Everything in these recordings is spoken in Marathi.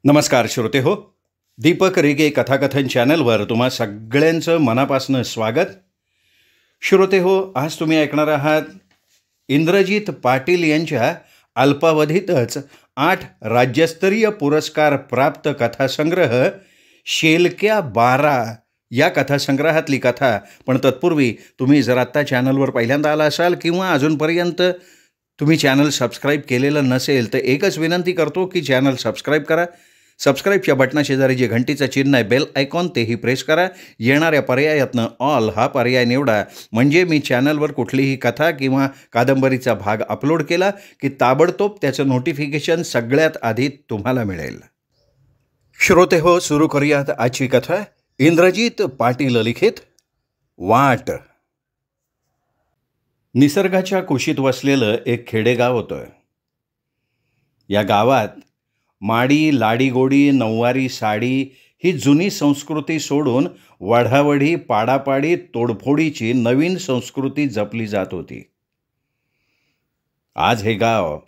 नमस्कार श्रोते हो. दीपक रेगे कथाकथन चॅनलवर तुम्हा सगळ्यांचं मनापासून स्वागत. श्रोते हो, आज तुम्ही ऐकणार आहात इंद्रजित पाटील यांच्या अल्पावधीतच 8 राज्यस्तरीय पुरस्कार प्राप्त कथासंग्रह शेलक्या 12 या कथासंग्रहातली कथा. पण तत्पूर्वी तुम्ही जर आत्ता चॅनलवर पहिल्यांदा आला असाल किंवा अजूनपर्यंत तुम्ही चॅनल सबस्क्राईब केलेलं नसेल तर एकच विनंती करतो की चॅनल सबस्क्राईब करा. सबस्क्राईबच्या बटनाशेजारी जे घंटीचं चिन्ह आहे बेल आयकॉन तेही प्रेस करा. येणाऱ्या पर्यायातनं ऑल हा पर्याय निवडा, म्हणजे मी चॅनलवर कुठलीही कथा किंवा कादंबरीचा भाग अपलोड केला की ताबडतोब त्याचं नोटिफिकेशन सगळ्यात आधी तुम्हाला मिळेल. श्रोते हो, सुरू करूयात आजची कथा. इंद्रजित पाटील लिखित वाट. निसर्गाच्या कुशीत वसलेलं एक खेडेगाव होतं. या गावात माडी, लाडीगोडी, नऊवारी साडी ही जुनी संस्कृती सोडून वढावढी, पाडापाडी, तोडफोडीची नवीन संस्कृती जपली जात होती. आज हे गाव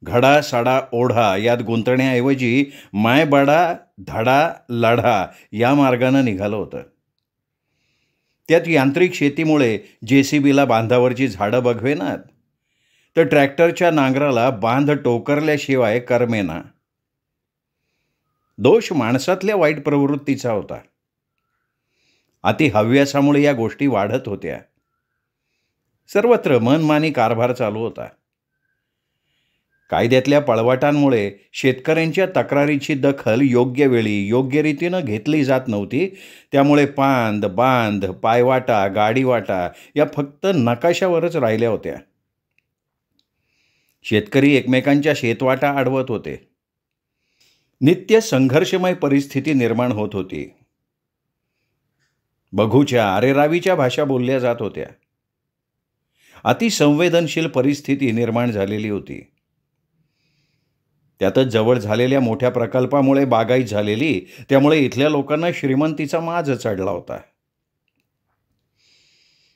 घडा साडा ओढा यात गुंतण्याऐवजी मायबडा धडा लढा या मार्गानं निघालं होतं. त्यात यांत्रिक शेतीमुळे JCBला बांधावरची झाडं बघवेनात, तर ट्रॅक्टरच्या नांगराला बांध टोकरल्याशिवाय करमेना. दोष माणसातल्या वाईट प्रवृत्तीचा होता. अति हव्यासामुळे या गोष्टी वाढत होत्या. सर्वत्र मनमानी कारभार चालू होता. कायद्यातल्या पळवाटांमुळे शेतकऱ्यांच्या तक्रारीची दखल योग्य वेळी योग्य रीतीनं घेतली जात नव्हती. त्यामुळे पांद, बांध, पायवाटा, गाडीवाटा या फक्त नकाशावरच राहिल्या होत्या. शेतकरी एकमेकांच्या शेतवाटा अडवत होते. नित्य संघर्षमय परिस्थिती निर्माण होत होती. बघूच्या अरेरावीच्या भाषा बोलल्या जात होत्या. अतिसंवेदनशील परिस्थिती निर्माण झालेली होती. त्यातच जवळ झालेल्या मोठ्या प्रकल्पामुळे बागाईत झालेली, त्यामुळे इथल्या लोकांना श्रीमंतीचा माज चढला होता.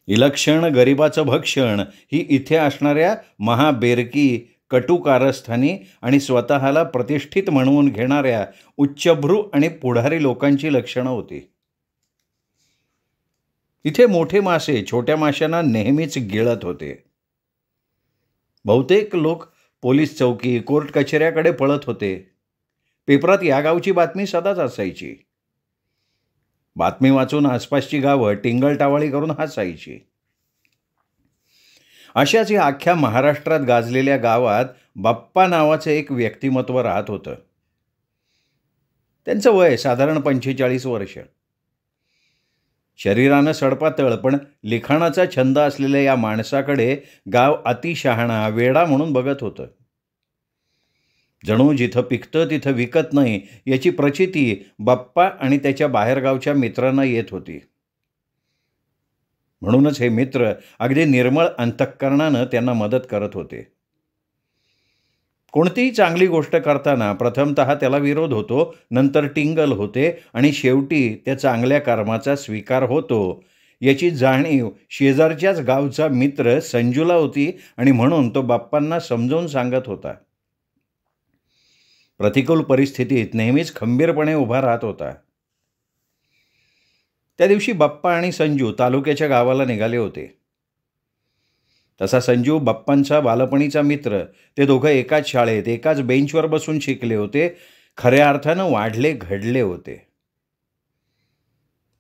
इलक्षण गरिबाचं भक्षण ही इथे असणाऱ्या महाबेरकी, कटू कारस्थानी आणि स्वतःला प्रतिष्ठित म्हणवून घेणाऱ्या उच्चभ्रू आणि पुढारी लोकांची लक्षणं होती. इथे मोठे मासे छोट्या माशांना नेहमीच गिळत होते. बहुतेक लोक पोलीस चौकी, कोर्ट कचेऱ्याकडे पळत होते. पेपरात या गावची बातमी सदाच असायची. बातमी वाचून आसपासची गावं टिंगलटावाळी करून हसायची. अशाच या अख्ख्या महाराष्ट्रात गाजलेल्या गावात बाप्पा नावाचं एक व्यक्तिमत्व राहत होतं. त्यांचं वय साधारण 45 वर्ष. शरीरानं सडपातळ पण लिखाणाचा छंद असलेल्या या माणसाकडे गाव अतिशहाणा, वेडा म्हणून बघत होतं. जणू जिथं पिकतं तिथं विकत नाही याची प्रचिती बाप्पा आणि त्याच्या बाहेरगावच्या मित्रांना येत होती. म्हणूनच हे मित्र अगदी निर्मळ अंतःकरणानं त्यांना मदत करत होते. कोणतीही चांगली गोष्ट करताना प्रथमतः त्याला विरोध होतो, नंतर टिंगल होते आणि शेवटी त्या चांगल्या कर्माचा स्वीकार होतो. याची जाणीव शेजारच्याच गावचा मित्र संजूला होती आणि म्हणून तो बाप्पांना समजावून सांगत होता. प्रतिकूल परिस्थितीत नेहमीच खंबीरपणे उभा राहत होता. त्या दिवशी बाप्पा आणि संजू तालुक्याच्या गावाला निघाले होते. तसा संजू बाप्पांचा बालपणीचा मित्र. ते दोघं एकाच शाळेत एकाच बेंचवर बसून शिकले होते. खऱ्या अर्थानं वाढले घडले होते.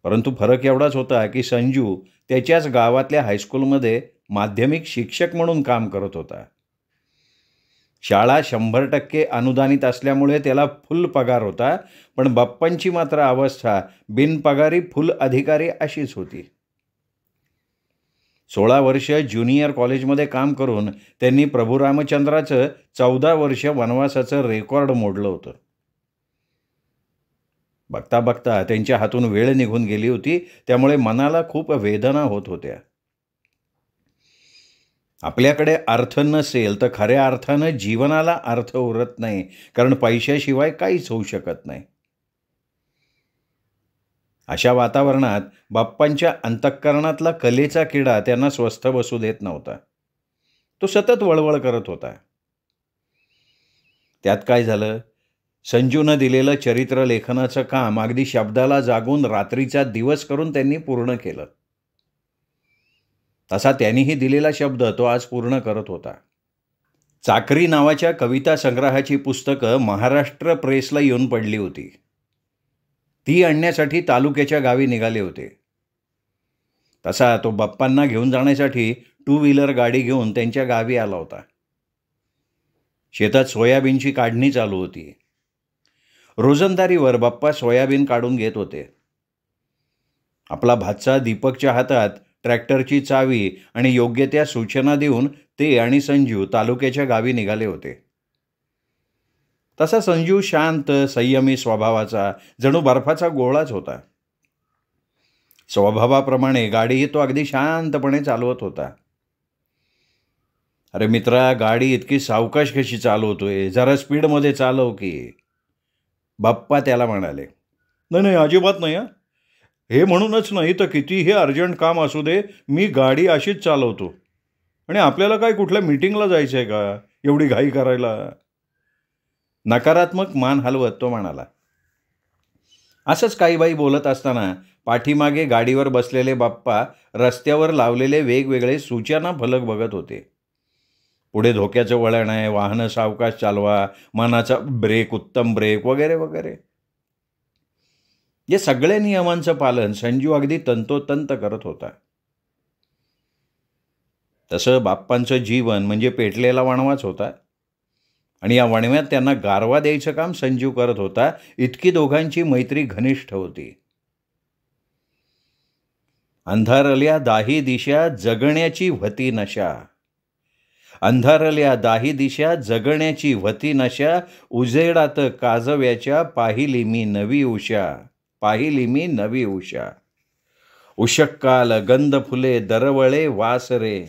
परंतु फरक एवढाच होता की संजू त्याच्याच गावातल्या हायस्कूलमध्ये माध्यमिक शिक्षक म्हणून काम करत होता. शाळा 100% अनुदानित असल्यामुळे त्याला फुल पगार होता, पण बाप्पांची मात्र अवस्था बिनपगारी फुल अधिकारी अशीच होती. 16 वर्ष ज्युनियर कॉलेजमध्ये काम करून त्यांनी प्रभू रामचंद्राचं 14 वर्ष वनवासाचं रेकॉर्ड मोडलं होतं. बघता बघता त्यांच्या हातून वेळ निघून गेली होती. त्यामुळे मनाला खूप वेदना होत होत्या. आपल्याकडे अर्थ नसेल तर खऱ्या अर्थानं जीवनाला अर्थ उरत नाही, कारण पैशाशिवाय काहीच होऊ शकत नाही. अशा वातावरणात बाप्पांच्या अंतःकरणातला कलेचा किडा त्यांना स्वस्थ बसू देत नव्हता. तो सतत वळवळ करत होता. त्यात काय झालं, संजूनं दिलेलं चरित्रलेखनाचं काम अगदी शब्दाला जागून रात्रीचा दिवस करून त्यांनी पूर्ण केलं. तसा त्यांनीही दिलेला शब्द तो आज पूर्ण करत होता. चाकरी नावाच्या कविता संग्रहाची पुस्तकं महाराष्ट्र प्रेसला येऊन पडली होती. ती आणण्यासाठी तालुक्याच्या गावी निघाले होते. तसा तो बाप्पांना घेऊन जाण्यासाठी 2 व्हीलर गाडी घेऊन त्यांच्या गावी आला होता. शेतात सोयाबीनची काढणी चालू होती. रोजंदारीवर बाप्पा सोयाबीन काढून घेत होते. आपला भाचा दीपकच्या हातात ट्रॅक्टरची चावी आणि योग्य त्या सूचना देऊन ते आणि संजू तालुक्याच्या गावी निघाले होते. तसा संजू शांत संयमी स्वभावाचा, जणू बर्फाचा गोळाच होता. स्वभावाप्रमाणे गाडी तो अगदी शांतपणे चालवत होता. अरे मित्रा, गाडी इतकी सावकाश कशी चालवतोय, जरा स्पीडमध्ये चालव की, बाप्पा त्याला म्हणाले. नाही, अजिबात नाही. हे म्हणूनच नाही तर कितीही अर्जंट काम असू दे, मी गाडी अशीच चालवतो. आणि आपल्याला काय कुठल्या मीटिंगला जायचं आहे का एवढी घाई करायला? नकारात्मक मान हलवत तो म्हणाला. असंच काही बाई बोलत असताना पाठीमागे गाडीवर बसलेले बाप्पा रस्त्यावर लावलेले वेगवेगळे सूचना फलक बघत होते. पुढे धोक्याचं वळण आहे, वाहनं सावकाश चालवा, मनाचा ब्रेक, उत्तम ब्रेक वगैरे वगैरे. या सगळ्या नियमांचं पालन संजू अगदी तंतोतंत करत होता. तसं बाप्पांचं जीवन म्हणजे पेटलेला वणवाच होता आणि या वणव्यात त्यांना गारवा द्यायचं काम संजू करत होता. इतकी दोघांची मैत्री घनिष्ठ होती. अंधारल्या दाही दिशा जगण्याची व्हती नशा, अंधारल्या दाही दिशा जगण्याची व्हती नशा, उजेडात काजव्याच्या पाहिली मी नवी उषा, पाहिली मी नवी उषा. उषक्काल गंध फुले दरवळे वास रे,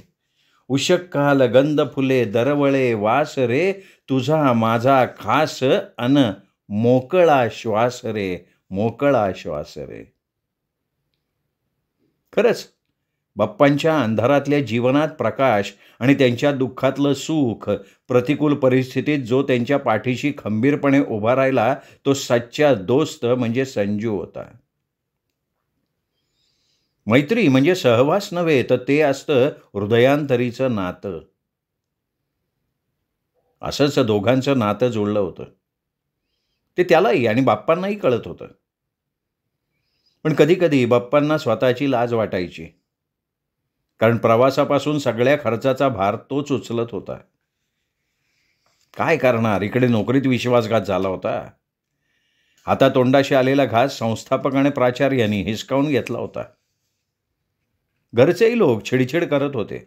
उषक्काल गंध फुले दरवळे वास रे, तुझा माझा खास अन मोकळा श्वास रे, मोकळा श्वास रे. खरंच बाप्पांच्या अंधारातल्या जीवनात प्रकाश आणि त्यांच्या दुःखातलं सुख, प्रतिकूल परिस्थितीत जो त्यांच्या पाठीशी खंबीरपणे उभा राहिला, तो सच्चा दोस्त म्हणजे संजू होता. मैत्री म्हणजे सहवास नव्हे, तर ते असतं हृदयांतरीचं नातं. असंच दोघांचं नातं जुळलं होतं. ते त्यालाही आणि बाप्पांनाही कळत होतं. पण कधी कधी बाप्पांना स्वतःची लाज वाटायची, कारण प्रवासापासून सगळ्या खर्चाचा भार तोच उचलत होता. काय करणार, इकडे नोकरीत विश्वासघात झाला होता. हातातोंडाशी आलेला घास संस्थापक आणि प्राचार्यांनी हिसकावून घेतला होता. घरचेही लोक छिडछिड करत होते.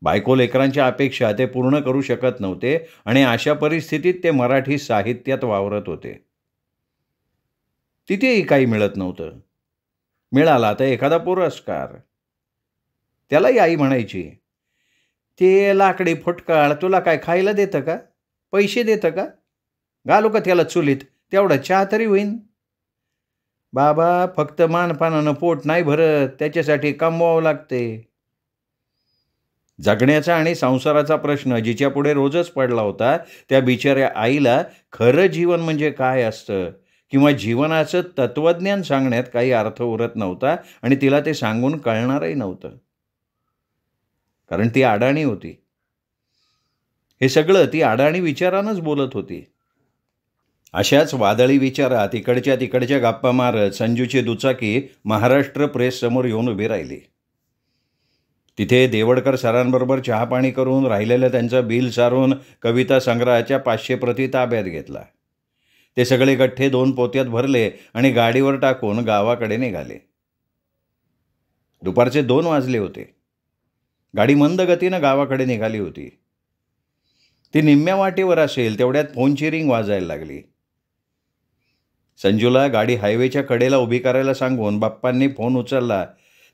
बायको लेकरांच्या अपेक्षा ते पूर्ण करू शकत नव्हते आणि अशा परिस्थितीत ते मराठी साहित्यात वावरत होते. तिथेही काही मिळत नव्हतं. मिळाला तर एखादा पुरस्कार. त्यालाही आई म्हणायची, ते लाकडी फुटकाळ तुला काय खायला देतं का, पैसे देतं का, घालू का त्याला चुलीत, तेवढा चहा तरी होईन. बाबा, फक्त मानपानानं पोट नाही भरत, त्याच्यासाठी कमवावं लागते. जगण्याचा आणि संसाराचा प्रश्न जिच्या पुढे रोजच पडला होता, त्या बिचाऱ्या आईला खरं जीवन म्हणजे काय असतं किंवा जीवनाचं तत्त्वज्ञान सांगण्यात काही अर्थ उरत नव्हता आणि तिला ते सांगून कळणारही नव्हतं, कारण ती अडाणी होती. हे सगळं ती अडाणी विचारानंच बोलत होती. अशाच वादळी विचारात इकडच्या गप्पा मारत संजूची दुचाकी महाराष्ट्र प्रेस समोर येऊन उभी राहिली. तिथे देवडकर सरांबरोबर चहापाणी करून राहिलेलं त्यांचं बिल सारून कविता संग्रहाच्या 500 प्रती ताब्यात घेतला. ते सगळे गठ्ठे 2 पोत्यात भरले आणि गाडीवर टाकून गावाकडे निघाले. दुपारचे 2 वाजले होते. गाडी मंद गतीनं गावाकडे निघाली होती. ती निम्म्या वाटेवर असेल तेवढ्यात फोनची रिंग वाजायला लागली. संजूला गाडी हायवेच्या कडेला उभी करायला सांगून बाप्पांनी फोन उचलला.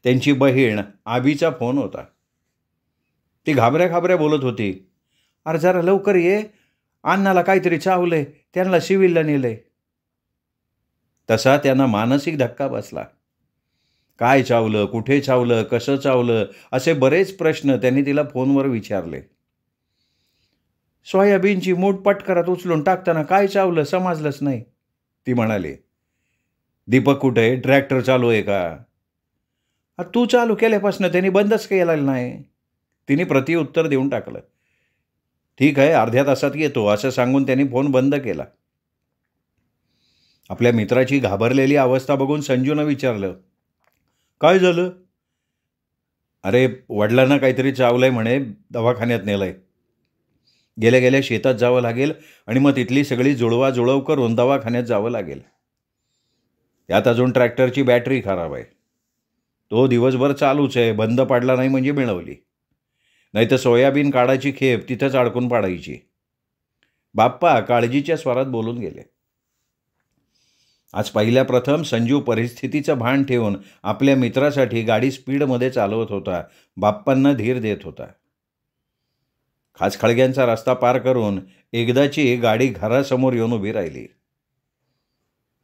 त्यांची बहीण आबीचा फोन होता. ती घाबऱ्या बोलत होती, अरे जरा लवकर ये, अण्णाला काहीतरी चावलंय, त्यांना सिव्हिलला नेलंय. तसा त्यांना मानसिक धक्का बसला. काय चावलं, कुठे चावलं, कसं चावलं, असे बरेच प्रश्न त्यांनी तिला फोनवर विचारले. सोयाबीनची मूठ पटकरात उचलून टाकताना काय चावलं समजलंच नाही, ती म्हणाली. दीपक कुठे आहे? ट्रॅक्टर चालू आहे का? तू चालू केल्यापासून त्यांनी बंदच केलेलं नाही, तिने प्रतिउत्तर देऊन टाकलं. ठीक आहे, अर्ध्या तासात येतो असं सांगून त्यांनी फोन बंद केला. आपल्या मित्राची घाबरलेली अवस्था बघून संजूनं विचारलं, काय झालं? अरे वडिलांना काहीतरी चावलंय म्हणे, दवाखान्यात नेलंय. गेल्या गेल्या शेतात जावं लागेल आणि मग तिथली सगळी जुळवाजुळव करून दवाखान्यात जावं लागेल. त्यात अजून ट्रॅक्टरची बॅटरी खराब आहे. तो दिवसभर चालूच आहे, बंद पाडला नाही म्हणजे मिळवली. नाही तर सोयाबीन काढायची खेप तिथंच अडकून पाडायची. बाप्पा काळजीच्या स्वरात बोलून गेले. आज पहिल्या प्रथम संजू परिस्थितीचं भान ठेवून आपल्या मित्रासाठी गाडी स्पीडमध्ये चालवत होता. बाप्पांना धीर देत होता. खाचखळग्यांचा रस्ता पार करून एकदाची गाडी घरासमोर येऊन उभी राहिली.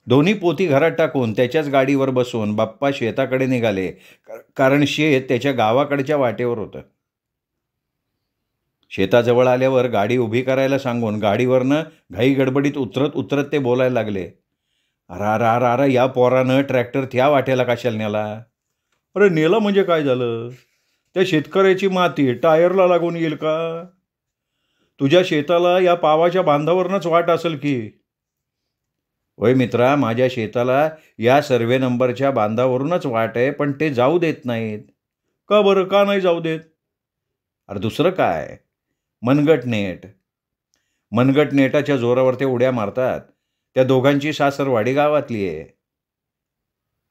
दोन्ही पोती घरात टाकून त्याच्याच गाडीवर बसून बाप्पा शेताकडे निघाले, कारण शेत त्याच्या गावाकडच्या वाटेवर होतं. शेताजवळ आल्यावर गाडी उभी करायला सांगून गाडीवरनं घाई गडबडीत उतरत उतरत ते बोलायला लागले, अरा या पोरानं ट्रॅक्टर त्या वाट्याला कशाला नेला? अरे नेला म्हणजे काय झालं? त्या शेतकऱ्याची माती टायरला लागून येईल का? तुझ्या शेताला या पावाच्या बांधावरनंच वाट असेल की. होय मित्रा, माझ्या शेताला या सर्वे नंबरच्या बांधावरूनच वाट आहे, पण ते जाऊ देत नाहीत. का बरं, का नाही जाऊ देत? अरे दुसरं काय, मनगट नेटाच्या जोरावर ते उड्या मारतात. त्या दोघांची सासरवाडी गावातली आहे.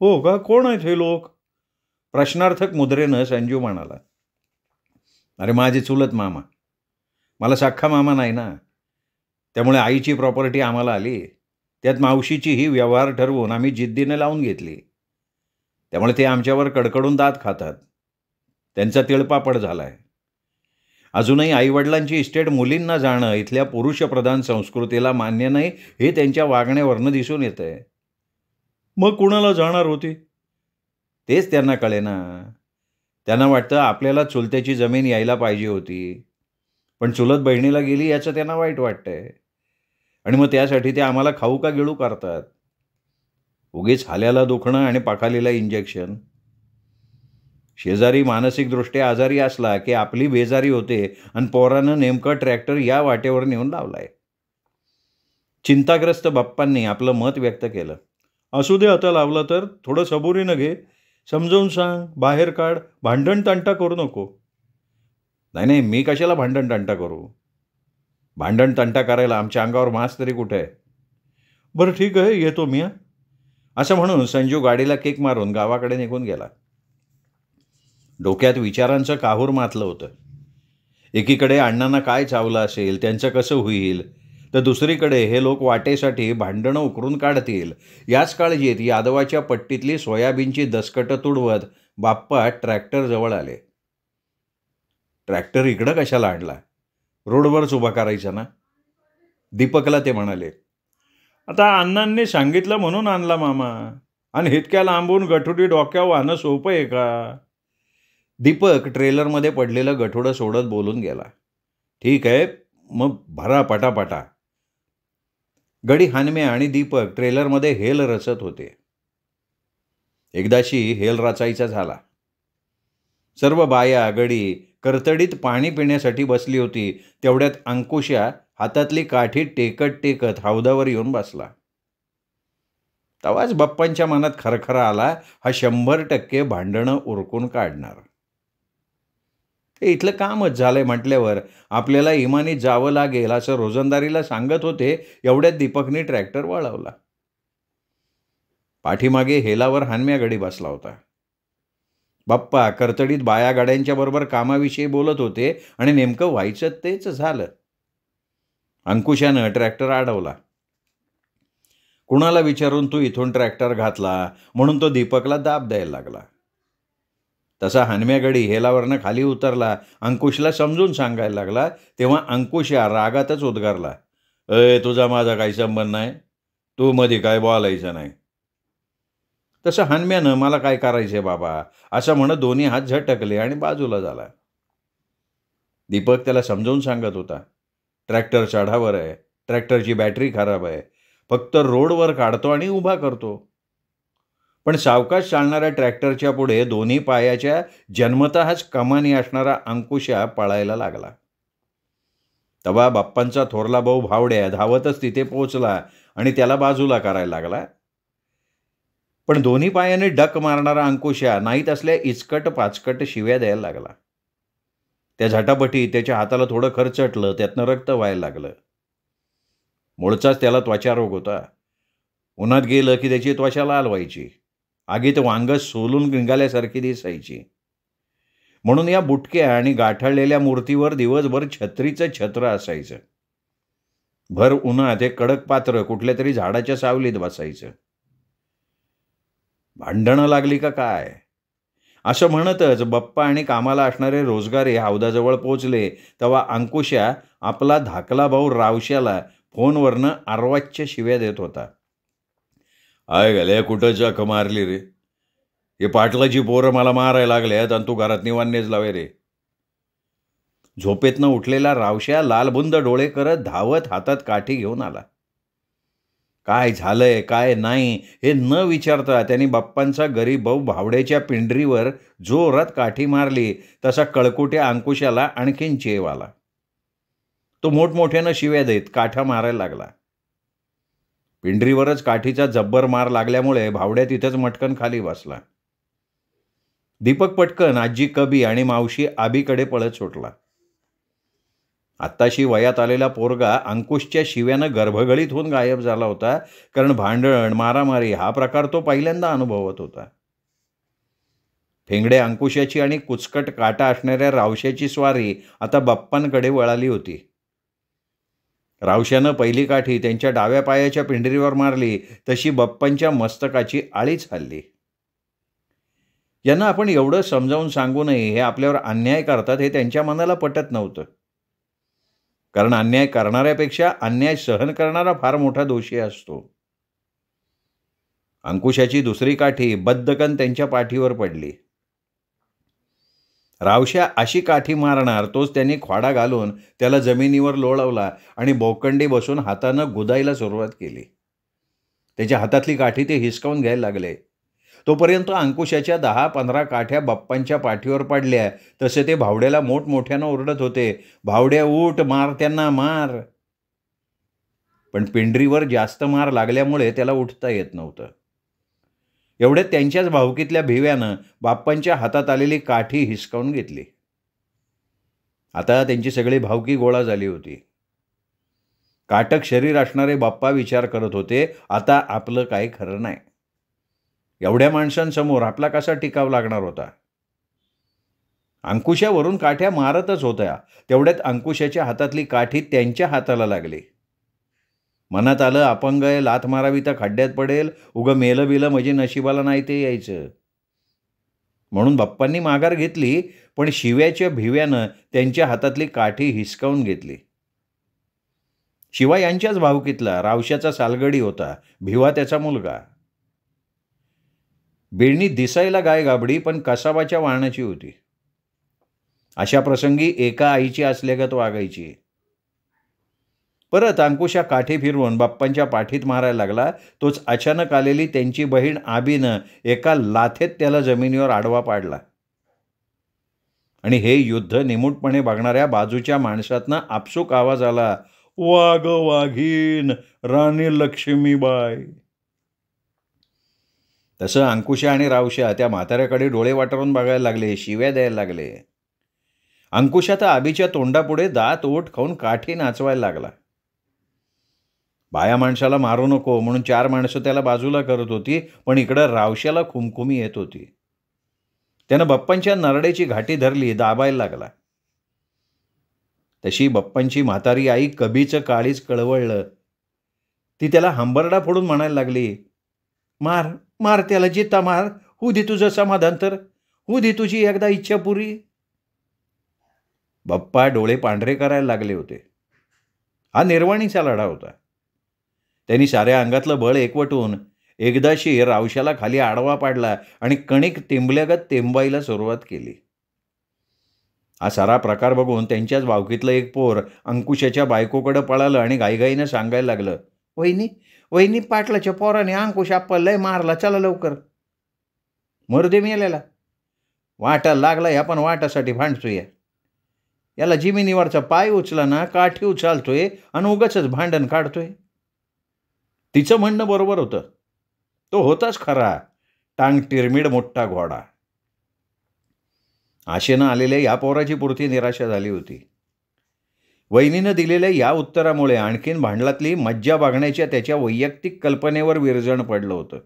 हो का? कोण आहेत हे लोक? प्रश्नार्थक मुद्रेनं संजू म्हणाला. अरे माझे चुलत मामा. मला सख्खा मामा नाही ना, त्यामुळे आईची प्रॉपर्टी आम्हाला आली. त्यात मावशीचीही व्यवहार ठरवून आम्ही जिद्दीने लावून घेतली. त्यामुळे ते आमच्यावर कडकडून दात खातात. त्यांचा तिळपापड झाला आहे. अजूनही आईवडिलांची इस्टेट मुलींना जाणं इथल्या पुरुषप्रधान संस्कृतीला मान्य नाही, हे त्यांच्या वागण्यावरनं दिसून येतं आहे. मग कुणाला जाणार होती? तेच त्यांना कळेना. त्यांना वाटतं आपल्याला चुलत्याची जमीन यायला पाहिजे होती, पण चुलत बहिणीला गेली याचं त्यांना वाईट वाटतंय. आणि मग त्यासाठी ते आम्हाला खाऊ का गिळू करतात. उगीच हाल्याला दुखणं आणि पाखालीला इंजेक्शन. शेजारी मानसिकदृष्ट्या आजारी असला की आपली बेजारी होते आणि पोरानं नेमकं ट्रॅक्टर या वाटेवर नेऊन लावलाय. चिंताग्रस्त बाप्पांनी आपलं मत व्यक्त केलं. असू दे, आता लावला तर थोडं सबुरीनं घे, समजावून सांग, बाहेर काढ, भांडण तंटा करू नको. नाही, मी कशाला भांडण तंटा करू? भांडण तंटा करायला आमच्या अंगावर मांस तरी कुठे आहे? बरं ठीक आहे, येतो मी. असं म्हणून संजू गाडीला किक मारून गावाकडे निघून गेला. डोक्यात विचारांचं काहूर मातलं होतं. एकीकडे अण्णांना काय चावलं असेल, त्यांचं कसं होईल, तर दुसरीकडे हे लोक वाटेसाठी भांडणं उकरून काढतील, याच काळजीत यादवाच्या पट्टीतली सोयाबीनची दसकटं तुडवत बाप्पा ट्रॅक्टरजवळ आले. ट्रॅक्टर इकडं कशाला आणला? रोडवरच उभा करायचा ना, दीपकला ते म्हणाले. आता अण्णांनी सांगितलं म्हणून आणला मामा, आणि इतक्या लांबून गठुडी डोक्यावर वाहणं सोपं आहे का? दीपक ट्रेलरमध्ये पडलेलं गठुडं सोडत बोलून गेला. ठीक आहे, मग भरा पटापटा. गडी हानम्या आणि दीपक ट्रेलरमध्ये हेल रचत होते. एकदाशी हेल रचायचा झाला. सर्व बाया गडी करतडीत पाणी पिण्यासाठी बसली होती. तेवढ्यात अंकुशा हातातली काठी टेकत टेकत हौदावर येऊन बसला. तेव्हाच बाप्पांच्या मनात खरखरा आला, हा 100% भांडणं उरकून काढणार. हे इथलं कामच झालंय म्हटल्यावर आपल्याला इमानी जावं लागेल असं रोजंदारीला सांगत होते. एवढ्यात दीपकने ट्रॅक्टर वळवला. पाठीमागे हेलावर हानम्या गडी बसला होता. बाप्पा करतडीत बाया गाड्यांच्या बरोबर कामाविषयी बोलत होते आणि नेमकं व्हायचं तेच झालं. अंकुशानं ट्रॅक्टर अडवला. कुणाला विचारून तू इथून ट्रॅक्टर घातला म्हणून तो दीपकला दाब द्यायला लागला. तसा हानम्या गडी हेलावरनं खाली उतरला, अंकुशला समजून सांगायला लागला. तेव्हा अंकुशा रागातच उद्गारला, तुझा माझा काही संबंध नाही, तू मध्ये काय बोलायचं नाही. तसं हानम्यानं मला काय करायचंय बाबा असं म्हणत दोन्ही हात झटकले आणि बाजूला झाला. दीपक त्याला समजावून सांगत होता, ट्रॅक्टर चढावर आहे, ट्रॅक्टरची बॅटरी खराब आहे, फक्त रोडवर काढतो आणि उभा करतो. पण सावकाश चालणाऱ्या ट्रॅक्टरच्या पुढे दोन्ही पायाच्या जन्मतःच कमानी असणारा अंकुशा पळायला लागला. तेव्हा बाप्पांचा थोरला भाऊ भावड्या धावतच तिथे पोचला आणि त्याला बाजूला करायला लागला. पण दोन्ही पायाने डक मारणारा अंकुशा नाहीत असल्या इचकट पाचकट शिव्या द्यायला लागला. त्या झटापटी त्याच्या हाताला थोडं खरचटलं, त्यातनं रक्त व्हायला लागलं. मूळचाच त्याला त्वचारोग होता. उन्हात गेलं की त्याची त्वचा लाल व्हायची, आगीत वांग सोलून निघाल्यासारखी दिसायची. म्हणून या बुटक्या आणि गाठळलेल्या मूर्तीवर दिवसभर छत्रीचं छत्र असायचं. भर उन्हात हे कडक पात्र कुठल्या तरी झाडाच्या सावलीत बसायचं. भांडणं लागली का काय असं म्हणतच बाप्पा आणि कामाला असणारे रोजगारी हौदाजवळ पोचले. तेव्हा अंकुशा आपला धाकला भाऊ रावश्याला फोनवरनं अर्वाच्य शिव्या देत होता. आय गेल्या कुठं जख मारली रे, हे पाटलाची पोरं मला मारायला लागल्यात आणि तू घरात निवान्नेच लावे रे. झोपेतनं उठलेला रावश्या लालबुंद डोळे करत धावत हातात काठी घेऊन आला. काय झालंय काय नाही हे न विचारता त्यांनी बाप्पांचा गरीब भाऊ भावड्याच्या पिंडरीवर जोरात काठी मारली. तसा कळकुट्या अंकुशाला आणखीन चेव आला. तो मोठमोठ्यानं शिव्या देत काठा मारायला लागला. पिंडरीवरच काठीचा जब्बर मार लागल्यामुळे भावड्या तिथंच मटकन खाली बसला. दीपक पटकन आजी कबी आणि मावशी आबीकडे पळत सुटला. आत्ताशी वयात आलेला पोरगा अंकुशच्या शिव्यानं गर्भगळीत होऊन गायब झाला होता. कारण भांडण मारामारी हा प्रकार तो पहिल्यांदा अनुभवत होता. फेंगडे अंकुशाची आणि कुचकट काटा असणाऱ्या रावश्याची स्वारी आता बाप्पांकडे वळाली होती. रावश्यानं पहिली काठी त्यांच्या डाव्या पायाच्या पिंडरीवर मारली तशी बाप्पांच्या मस्तकाची आळीच हल्ली. यांना आपण एवढं समजावून सांगू नये, हे आपल्यावर अन्याय करतात हे त्यांच्या मनाला पटत नव्हतं. कारण अन्याय करणाऱ्यापेक्षा अन्याय सहन करणारा फार मोठा दोषी असतो. अंकुशाची दुसरी काठी बद्दकन त्यांच्या पाठीवर पडली. रावश्या अशी काठी मारणार तोच त्यांनी खोडा घालून त्याला जमिनीवर लोळवला आणि बोकंडी बसून हातानं गुदायला सुरुवात केली. त्याच्या हातातली काठी ते हिसकावून घ्यायला लागले. तोपर्यंत अंकुशाच्या 10-15 काठ्या बाप्पांच्या पाठीवर पडल्या. तसे ते भावड्याला मोठमोठ्यानं ओरडत होते, भावड्या उठ, मार त्यांना मार. पण पिंडरीवर जास्त मार लागल्यामुळे त्याला उठता येत नव्हतं. एवढ्यात त्यांच्याच भावकीतल्या भिव्यानं बाप्पांच्या हातात आलेली काठी हिसकावून घेतली. आता त्यांची सगळी भावकी गोळा झाली होती. काटक शरीर असणारे बाप्पा विचार करत होते, आता आपलं काही खरं नाही. एवढ्या माणसांसमोर आपला कसा टिकाव लागणार होता. अंकुशावरून काठ्या मारतच होत्या. तेवढ्यात अंकुशाच्या हातातली काठी त्यांच्या हाताला लागली. मनात आलं, अपंग आहे, लाथ मारावी तर खड्ड्यात पडेल, उगं मेलं बिलं म्हणजे नशिबाला नाही ते यायचं. म्हणून बाप्पांनी माघार घेतली, पण शिव्याच्या भिव्यानं त्यांच्या हातातली काठी हिसकावून घेतली. शिवा यांच्याच भावकीतला रावश्याचा सालगडी होता, भिवा त्याचा मुलगा. बेडणी दिसायला गायगाबडी पण कसाबाच्या वाहनाची होती. अशा प्रसंगी एका आईची असल्यागत वागायची. परत अंकुशा काठी फिरवून बाप्पांच्या पाठीत मारायला लागला. तोच अचानक आलेली त्यांची बहीण आबीनं एका लाथेत त्याला जमिनीवर आडवा पाडला आणि हे युद्ध निमूटपणे बघणाऱ्या बाजूच्या माणसातनं आपसूक आवाज आला, वाघ वाघीन राणी लक्ष्मीबाई. तसं अंकुशा आणि रावश्या त्या म्हाताऱ्याकडे डोळे वाटरून बघायला लागले, शिव्या द्यायला लागले. अंकुशा तर आबीच्या तोंडापुढे दात ओठ खाऊन काठी नाचवायला लागला. बाया माणसाला मारू नको म्हणून 4 माणसं त्याला बाजूला करत होती, पण इकडं रावश्याला खुमखुमी येत होती. त्यानं बाप्पांच्या नरड्याची घाटी धरली, दाबायला लागला. तशी बाप्पांची म्हातारी आई कबीचं काळीच कळवळलं. ती त्याला हंबरडा फोडून म्हणायला लागली, मार मार त्याला, जिता मार, होऊ दे तुझं समाधान, तर होऊ दे तुझी एकदा इच्छा पुरी. बाप्पा डोळे पांढरे करायला लागले होते. हा निर्वाणीचा लढा होता. त्यांनी साऱ्या अंगातलं बळ एकवटून एकदाशी रावश्याला खाली आडवा पाडला आणि कणिक तेंबल्यागत तेंबायला सुरुवात केली. हा सारा प्रकार बघून त्यांच्याच भावकीतलं एक पोर अंकुशाच्या बायकोकडं पळालं आणि घाईघाईनं सांगायला लागलं, वहिनी वहिनी, पाटलाच्या पोराने अंकुश आप्पा लय मारला, चला लवकर. मरुदे मेलेला, वाटायला लागला या पण वाटासाठी भांडतोय. याला जिमिनीवरचा पाय उचला ना, काठी उचलतोय आणि उगाचच भांडण काढतोय. तिचं म्हणणं बरोबर होतं. तो होताच खरा टांग टिरमिड मोठा घोडा. आशेनं आलेल्या या पोराची पुरती निराशा झाली होती. वहिनीनं दिलेल्या या उत्तरामुळे आणखीन भांडलातली मज्जा बघण्याच्या त्याच्या वैयक्तिक कल्पनेवर विरजण पडलं होतं.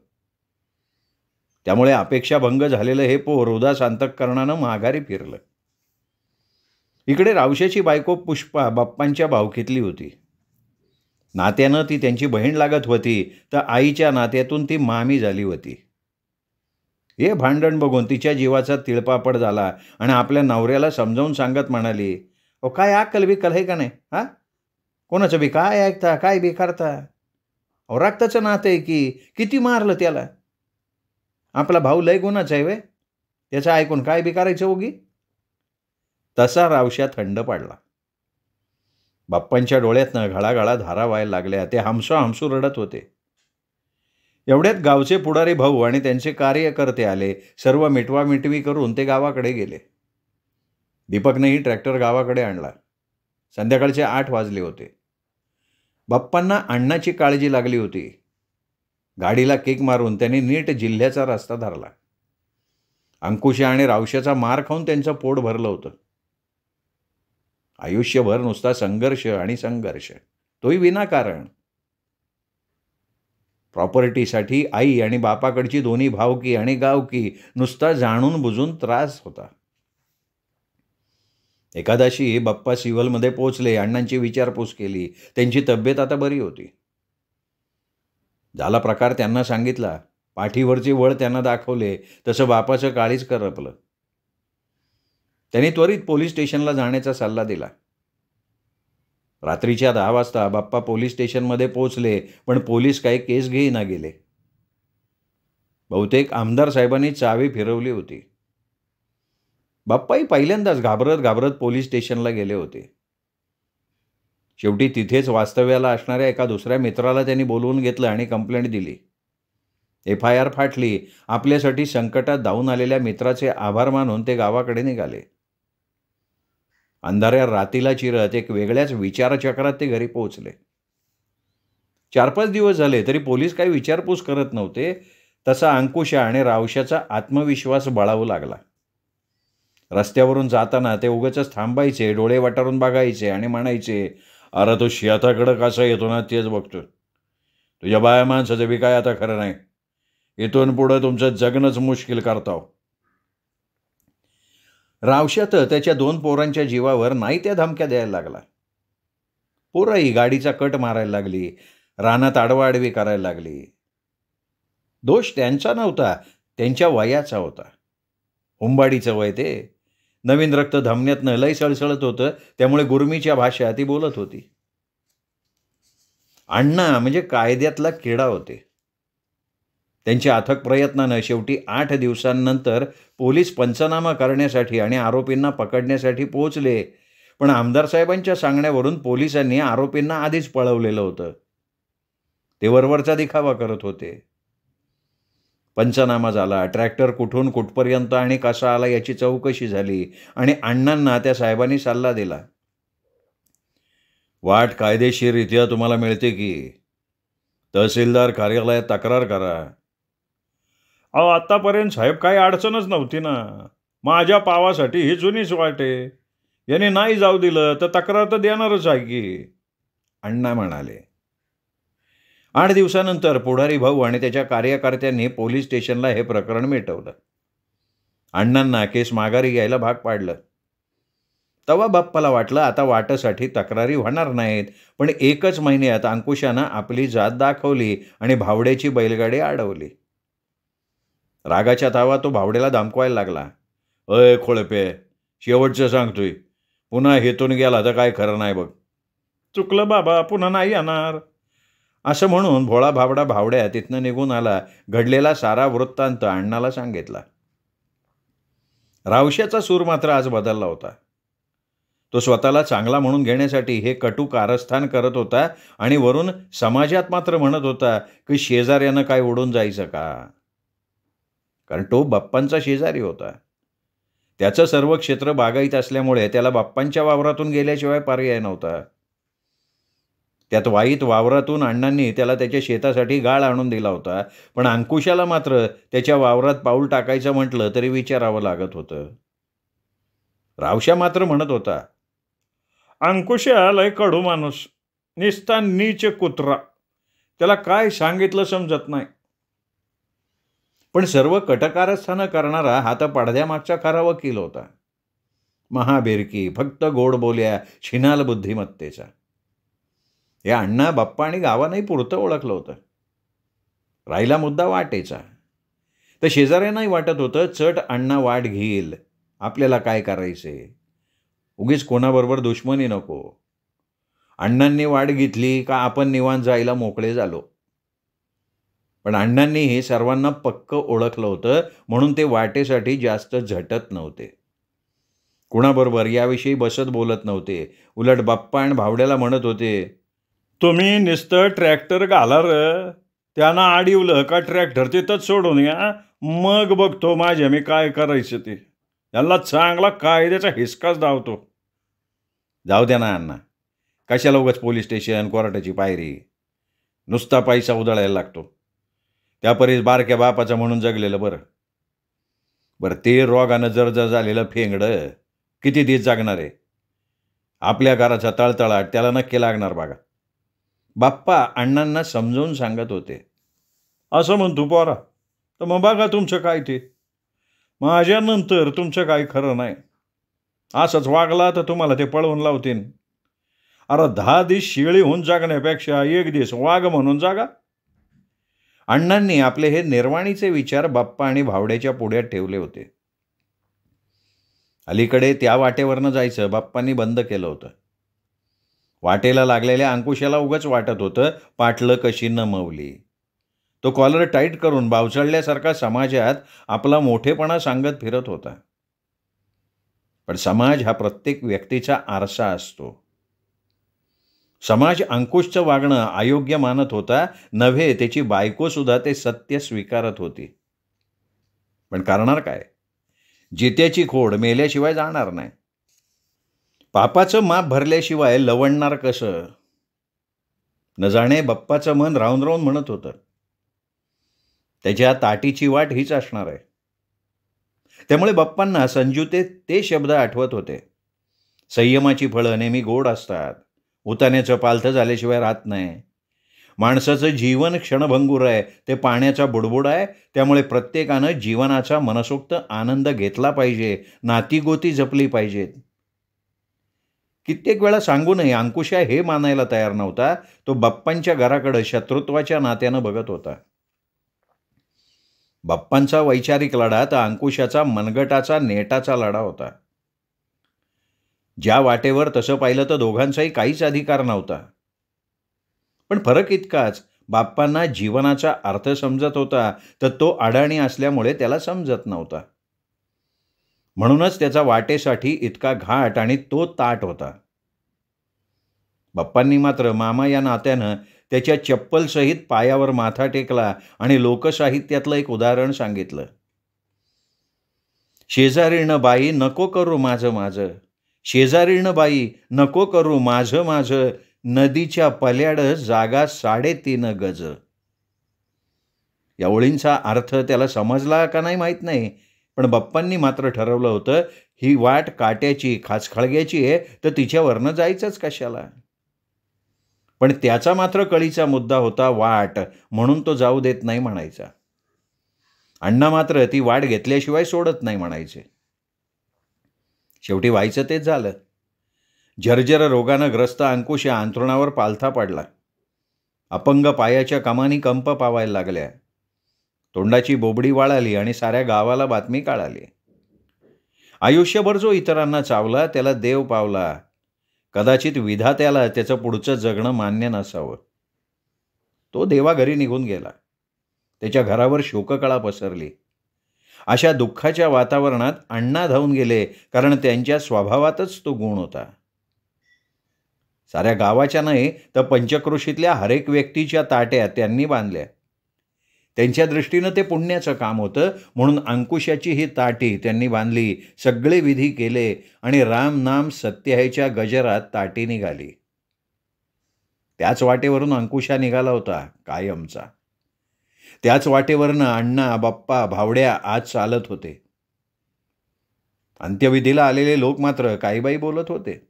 त्यामुळे अपेक्षाभंग झालेलं हे पोर उदास अंतःकरणानं माघारी फिरलं. इकडे रावशाची बायको पुष्पा बाप्पांच्या भावकीतली होती. नात्यानं ती त्यांची बहीण लागत होती, तर आईच्या नात्यातून ती मामी झाली होती. हे भांडण बघून तिच्या जीवाचा तिळपापड झाला आणि आपल्या नवऱ्याला समजावून सांगत म्हणाली, अहो काय अक्कल बिक्कल आहे का नाही? हा, कोणाचं बी काय ऐकता, काय बी करता? अहो रक्ताचं नातं आहे की, किती मारलं त्याला? आपला भाऊ लय गुणाचा आहे वे, त्याचं ऐकून काय बी करायचं उगी? तसा रावशा थंड पडला. बाप्पांच्या डोळ्यातनं घळाघळा धारा व्हायला लागल्या. ते हमसू रडत होते. एवढ्यात गावचे पुढारी भाऊ आणि त्यांचे कार्यकर्ते आले. सर्व मिटवामिटवी करून ते गावाकडे गेले. दीपकनेही ट्रॅक्टर गावाकडे आणला. संध्याकाळचे 8 वाजले होते. बाप्पांना अण्णाची काळजी लागली होती. गाडीला किक मारून त्यांनी नीट जिल्ह्याचा रस्ता धरला. अंकुशा आणि रावशाचा मार खाऊन त्यांचं पोट भरलं होतं. आयुष्यभर नुसता संघर्ष आणि संघर्ष, तोही विनाकारण. प्रॉपर्टीसाठी आई आणि बापाकडची दोन्ही भावकी आणि गावकी नुसता जाणून बुजून त्रास होता. एकादशी बाप्पा सिव्हिलमध्ये पोचले. अण्णांची विचारपूस केली. त्यांची तब्येत आता बरी होती. झाला प्रकार त्यांना सांगितला. पाठीवरचे वळ त्यांना दाखवले. तसं बापाचं काळीच करपलं. त्यांनी त्वरित पोलीस स्टेशनला जाण्याचा सल्ला दिला. रात्रीच्या 10 वाजता बाप्पा पोलीस स्टेशनमध्ये पोचले, पण पोलीस काही केस घेईना गेले. बहुतेक आमदार साहेबांनी चावी फिरवली होती. बाप्पाही पहिल्यांदाच घाबरत घाबरत पोलीस स्टेशनला गेले होते. शेवटी तिथेच वास्तव्याला असणाऱ्या एका दुसऱ्या मित्राला त्यांनी बोलवून घेतलं आणि कंप्लेंट दिली. FIR फाटली. आपल्यासाठी संकटात धावून आलेल्या मित्राचे आभार मानून ते गावाकडे निघाले. अंधाऱ्या रातीला चिरत एक वेगळ्याच विचारचक्रात ते घरी पोहोचले. 4-5 दिवस झाले तरी पोलीस काही विचारपूस करत नव्हते. तसा अंकुशा आणि रावशाचा आत्मविश्वास बळावू लागला. रस्त्यावरून जाताना ते उगाचच थांबायचे, डोळे वाटारून बघायचे आणि म्हणायचे, अरे तो शेताकडं कसा येतो ना तेच बघतो. तुझ्या बाया माणसाचं बी काय आता खरं नाही. इथून पुढं तुमचं जगणंच मुश्किल करताव. रावशात त्याच्या 2 पोरांच्या जीवावर नाही त्या धमक्या द्यायला लागला. पोरंही गाडीचा कट मारायला लागली. रानात आडवाआडवी करायला लागली. दोष त्यांचा नव्हता, त्यांच्या वयाचा होता. हुंबाडीचं वय ते. नवीन रक्त धमन्यातनं लय सळसळत होतं. त्यामुळे गुरमीच्या भाषा ती बोलत होती. अण्णा म्हणजे कायद्यातला किडा होते. त्यांच्या अथक प्रयत्नानं शेवटी 8 दिवसांनंतर पोलीस पंचनामा करण्यासाठी आणि आरोपींना पकडण्यासाठी पोहोचले. पण आमदार साहेबांच्या सांगण्यावरून पोलिसांनी आरोपींना आधीच पळवलेलं होतं. ते वरवरचा दिखावा करत होते. पंचनामा झाला. ट्रॅक्टर कुठून कुठपर्यंत आणि कसा आला याची चौकशी झाली आणि अण्णांना त्या साहेबांनी सल्ला दिला. वाट कायदेशीररित्या तुम्हाला मिळते की तहसीलदार कार्यालयात तक्रार करा. अहो आत्तापर्यंत साहेब काही अडचणच नव्हती ना. माझ्या पावासाठी ही जुनीच वाट आहे. याने नाही जाऊ दिलं तर तक्रार तर देणारच आहे की, अण्णा म्हणाले. 8 दिवसानंतर पुढारी भाऊ आणि त्याच्या कार्यकर्त्यांनी पोलीस स्टेशनला हे प्रकरण मिटवलं. अण्णांना केस माघारी घ्यायला भाग पाडलं. तेव्हा बाप्पाला वाटलं आता वाटासाठी तक्रारी होणार नाहीत. पण 1च महिन्यात अंकुशानं आपली जात दाखवली आणि भावड्याची बैलगाडी अडवली. रागाच्या तावा तो भावड्याला धमकवायला लागला. अय खोळपे, शेवटचं सांगतोय, पुन्हा हेतून गेला तर काय खरं नाही बघ. चुकलं बाबा, पुन्हा नाही येणार, असं म्हणून भोळा भाबडा भावड्या तिथनं निघून आला. घडलेला सारा वृत्तांत अण्णाला सांगितला. रावशाचा सूर मात्र आज बदलला होता. तो स्वतःला चांगला म्हणून घेण्यासाठी हे कटू कारस्थान करत होता आणि वरून समाजात मात्र म्हणत होता की शेजाऱ्यानं काय उडून जायचं का? कारण तो बाप्पांचा शेजारी होता. त्याचं सर्व क्षेत्र बागायत असल्यामुळे त्याला बाप्पांच्या वावरातून गेल्याशिवाय पर्याय नव्हता. त्यात वाईत वावरातून अण्णांनी त्याला त्याच्या शेतासाठी गाळ आणून दिला होता, पण अंकुशाला मात्र त्याच्या वावरात पाऊल टाकायचं म्हटलं तरी विचारावं लागत होतं. रावशा मात्र म्हणत होता, अंकुशा लय कडू माणूस, निस्ता नीच कुत्रा, त्याला काय सांगितलं समजत नाही. पण सर्व कटकारस्थानं करणारा हा तर पडद्यामागचा खरा वकील होता. महाबेरकी, फक्त गोड बोल्या, छिनाल बुद्धिमत्तेचा. हे अण्णा बाप्पा आणि गावानंही पुरतं ओळखलं होतं. राहिला मुद्दा वाटेचा. तर शेजाऱ्यांनाही वाटत होतं चट अण्णा वाट घेईल, आपल्याला काय करायचे, उगीच कोणाबरोबर दुश्मनी नको. अण्णांनी वाट घेतली का आपण निवांत जायला मोकळे झालो. पण अण्णांनी हे सर्वांना पक्क ओळखलं होतं, म्हणून ते वाटेसाठी जास्त झटत नव्हते. कुणाबरोबर याविषयी बसत बोलत नव्हते. उलट बाप्पा आणि भावड्याला म्हणत होते, तुम्ही नुसतं ट्रॅक्टर घाला र, त्यांना आडिवलं का ट्रॅक्टर तिथंच सोडून या, मग बघतो माझ्या मी काय करायचं ते. यांना चांगला कायद्याचा हिसकाच धावतो. जाऊ द्या ना अण्णा, कशाला उगाच पोलीस स्टेशन कोर्टाची पायरी, नुसता पैसा उधळायला लागतो. त्यापरीस बारक्या बापाचं म्हणून जगलेलं बरं. बरं ते रोगानं जर झालेलं फेंगडं किती दिवस जगणार आहे. आपल्या घराचा तळतळाट त्याला नक्की लागणार बघा. बाप्पा अण्णांना समजावून सांगत होते. असं म्हणतो पोरा, तर मग बघा तुमचं काय ते, माझ्यानंतर तुमचं काही खरं नाही. असंच वागला तर तुम्हाला ते पळवून लावतील. अरे 10 दिवस शिळी होऊन जगण्यापेक्षा 1 दिवस वाघ म्हणून जागा. अण्णांनी आपले हे निर्वाणीचे विचार बाप्पा आणि भावड्याच्या पुढ्यात ठेवले होते. अलीकडे त्या वाटेवरनं जायचं बाप्पांनी बंद केलं होतं. वाटेला लागलेल्या अंकुशाला उगाच वाटत होतं पाटलं कशी न मवली. तो कॉलर टाईट करून बावचळल्यासारखा समाजात आपला मोठेपणा सांगत फिरत होता. पण समाज हा प्रत्येक व्यक्तीचा आरसा असतो. समाज अंकुशचं वागणं अयोग्य मानत होता, नव्हे त्याची बायकोसुद्धा ते सत्य स्वीकारत होती. पण करणार काय, जित्याची खोड मेल्याशिवाय जाणार नाही. पापाचं माप भरल्याशिवाय लवणणार कसं, न जाणे बाप्पाचं मन राहून राहून म्हणत होतं, त्याच्या ताटीची वाट हीच असणार आहे. त्यामुळे बाप्पांना संजूते ते शब्द आठवत होते, संयमाची फळं नेहमी गोड असतात, उताण्याचं पालथं झाल्याशिवाय राहत नाही. माणसाचं जीवन क्षणभंगूर आहे, ते पाण्याचा बुडबुड आहे. त्यामुळे प्रत्येकानं जीवनाचा मनसोक्त आनंद घेतला पाहिजे, नातीगोती जपली पाहिजेत. कित्येक वेळा सांगूनही अंकुशा हे मानायला तयार नव्हता. तो बाप्पांच्या घराकडे शत्रुत्वाच्या नात्यानं बघत होता. बाप्पांचा वैचारिक लढा तर अंकुशाचा मनगटाचा नेटाचा लढा होता. ज्या वाटेवर तसं पाहिलं तर दोघांचाही काहीच अधिकार नव्हता. पण फरक इतकाच, बाप्पांना जीवनाचा अर्थ समजत होता, तर तो अडाणी असल्यामुळे त्याला समजत नव्हता. म्हणूनच त्याचा वाटेसाठी इतका घाट आणि तो ताट होता. बाप्पांनी मात्र मामा या नात्यानं त्याच्या चप्पलसहित पायावर माथा टेकला आणि लोकसाहित्यातलं एक उदाहरण सांगितलं. शेजारीण बाई नको करू माझं माझं, शेजारीण बाई नको करू माझं माझं, नदीच्या पल्याड जागा 3.5 गज. या ओळींचा अर्थ त्याला समजला का नाही माहीत नाही, पण बाप्पांनी मात्र ठरवलं होतं, ही वाट काट्याची खाचखळग्याची आहे, तर तिच्यावरनं जायचंच कशाला. पण त्याचा मात्र कळीचा मुद्दा होता वाट, म्हणून तो जाऊ देत नाही म्हणायचा. अण्णा मात्र ती वाट घेतल्याशिवाय सोडत नाही म्हणायचे. शेवटी व्हायचं तेच झालं. जर्जर रोगानं ग्रस्त अंकुशा अंथरुणावर पालथा पडला. अपंग पायाच्या कमानी कंप पावायला लागल्या. तोंडाची बोबडी वाळाली आणि साऱ्या गावाला बातमी कळाली. आयुष्यभर जो इतरांना चावला त्याला देव पावला. कदाचित विधात्याला त्याचं पुढचं जगणं मान्य नसावं. तो देवाघरी निघून गेला. त्याच्या घरावर शोककळा पसरली. अशा दुःखाच्या वातावरणात अण्णा धावून गेले, कारण त्यांच्या स्वभावातच तो गुण होता. साऱ्या गावाच्या नाही तर पंचक्रोशीतल्या हरेक व्यक्तीच्या ताट्या त्यांनी बांधल्या. त्यांच्या दृष्टीनं ते पुण्याचं काम होतं, म्हणून अंकुशाची ही ताटी त्यांनी बांधली, सगळे विधी केले आणि राम नाम सत्य ह्याच्या गजरात ताटी निघाली. त्याच वाटेवरून अंकुशा निघाला होता कायमचा. त्याच वाटेवरनं अण्णा, बाप्पा, भावड्या आज चालत होते. अंत्यविधीला आलेले लोक मात्र काहीबाई बोलत होते.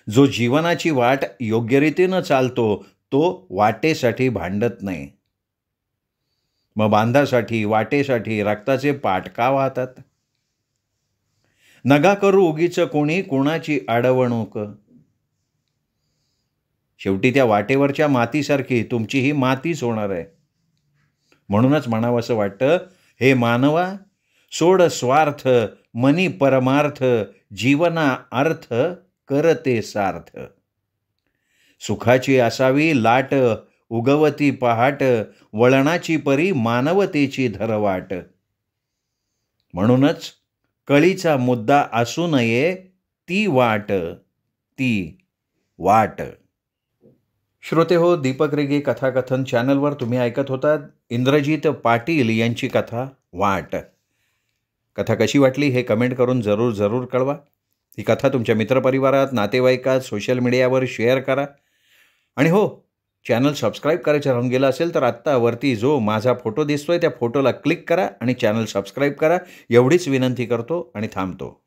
जो जीवनाची वाट योग्य रीतीनं चालतो तो वाटेसाठी भांडत नाही. मग बांधासाठी, वाटेसाठी रक्ताचे पाट का वाहतात? नगा करू उगीच कोणी कोणाची अडवणूक. शेवटी त्या वाटेवरच्या मातीसारखी तुमची ही मातीच होणार आहे. म्हणूनच म्हणावंसं वाटतं, हे मानवा, सोड स्वार्थ, मनी परमार्थ, जीवना अर्थ करते सार्थ. सुखाची असावी लाट, उगवती पहाट, वळणाची परी मानवतेची धरवाट. म्हणूनच कळीचा मुद्दा असू नये ती वाट, ती वाट. श्रोते हो, दीपक रेगे कथाकथन चॅनलवर तुम्ही ऐकत होतात इंद्रजित पाटील यांची कथा वाट. कथा कशी वाटली हे कमेंट करून जरूर कळवा. ही कथा तुमच्या मित्रपरिवारात, नातेवाईकात, सोशल मीडियावर शेअर करा. आणि हो, चॅनल सबस्क्राईब करायचं राहून गेलं असेल तर आत्ता वरती जो माझा फोटो दिसतोय त्या फोटोला क्लिक करा आणि चॅनल सबस्क्राईब करा. एवढीच विनंती करतो आणि थांबतो.